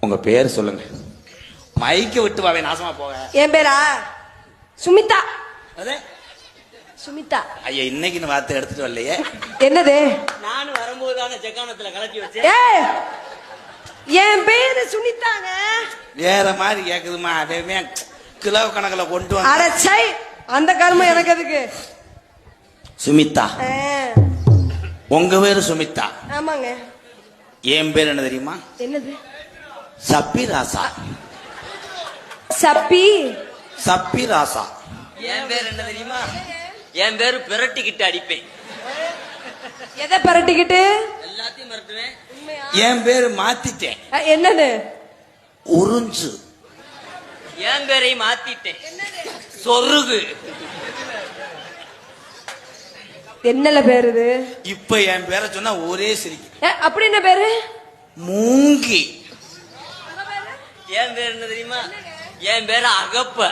உங்க பேர் சொல்லுங்க. மைக்க விட்டு வாவே நாசமா போக. என் பேரா சுமிதா. அதே சுமிதா. ஐயா இன்னைக்கு வார்த்தை எடுத்துட்டு வரலையே. என்னது? நானும் வரும்போதுதாங்க ஜக்கானத்துல கலட்டி வச்சேன். என் பேரு சுனிதாங்க. வேற மாதிரி கேக்குதுமா. அதேமே கிலோ கணக்கில் கொண்டு வந்து. அடச்சை, அந்த கர்மம் எனக்கு எதுக்கு? சுமிதா. உங்க பேரு சுமிதா? ஆமாங்க. என் பேர் என்ன தெரியுமா? என்னது? சப்பி ராசா. சப்பி சப்பி ராசா. என் பேர் என்ன தெரியுமா? என் பேரு பிரட்டிக்கிட்டு அடிப்பேன். எதை பரட்டிக்கிட்டு? எல்லாத்தையும் மறட்டுவேன். என் பேரு மாத்திட்டேன். என்னது? உறிஞ்சு. என் பேரை மாத்திட்டேன். சொருகு. என்னல பேரு இது? இப்ப என் பேரை சொன்னா ஒரே சிரிக்கு. அப்படி என்ன பேரு? மூங்கி. என் பேர் என்ன தெரியுமா? என் பேரு அகப்ப.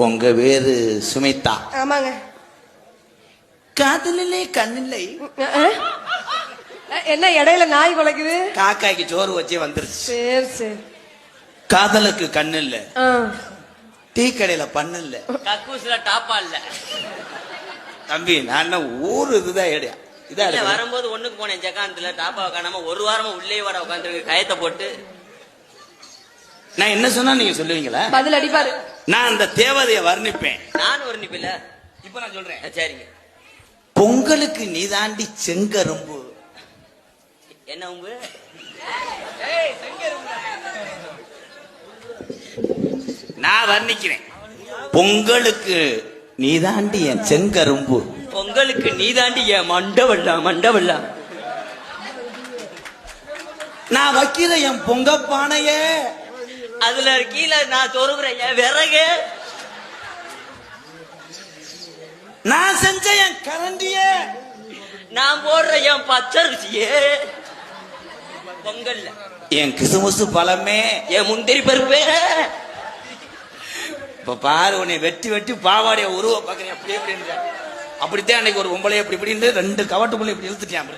உங்க பேரு சுமிதா? ஆமாங்க. காதலிலே கண்ணில்லை. என்ன இடையில நாய் குலைக்குது? காக்காய்க்கு சோறு வச்சே வந்துருச்சு. சரி சரி. காதலுக்கு கண்ணு இல்ல, டீ கடையில பண்ணு இல்ல, கக்கூஸ்ல டாப்பா இல்ல. தம்பி நான் ஊரு இதுதான் ஏடியா. இதான் வரும்போது ஒண்ணுக்கு போனேன் ஜக்கானத்துல, டாப்பாவை காணாம ஒரு வாரமா உள்ளே வர உட்காந்துருக்கு கயத்தை போட்டு. நான் என்ன சொன்னா நீங்க சொல்லுவீங்களா? பதில் அடிப்பாரு. நான் அந்த தேவதையை வர்ணிப்பேன். நானும் வர்ணிப்பில்ல. இப்ப நான் சொல்றேன். சரிங்க. பொங்கலுக்கு நீதாண்டி செங்கரும்பு. என்ன உம்பு? நான் வர்ணிக்கிறேன். பொங்கலுக்கு நீதாண்டி என் செங்கரும்பு. பொங்கலுக்கு நீதாண்டி என் மண்டவல்லா மண்டவல்லா. நான் வைக்கிற என் பொங்கப்பானைய அதுல கீழே நான் சொருகுறேன் என் விறகு. நான் செஞ்ச என் கரண்டிய நான் போடுற என் பச்சரிசியே. பொங்கல்ல என் கிசுமுசு பழமே, என் முந்திரி பருப்பே. இப்ப பாரு உன்னை வெட்டி வெட்டி பாவாடைய உருவ பாக்குறேன். அப்படி அப்படித்தான் அன்னைக்கு ஒரு பொம்பளை இப்படி இப்படி ரெண்டு கவட்டுக்குள்ள இப்படி இழுத்துட்டேன்.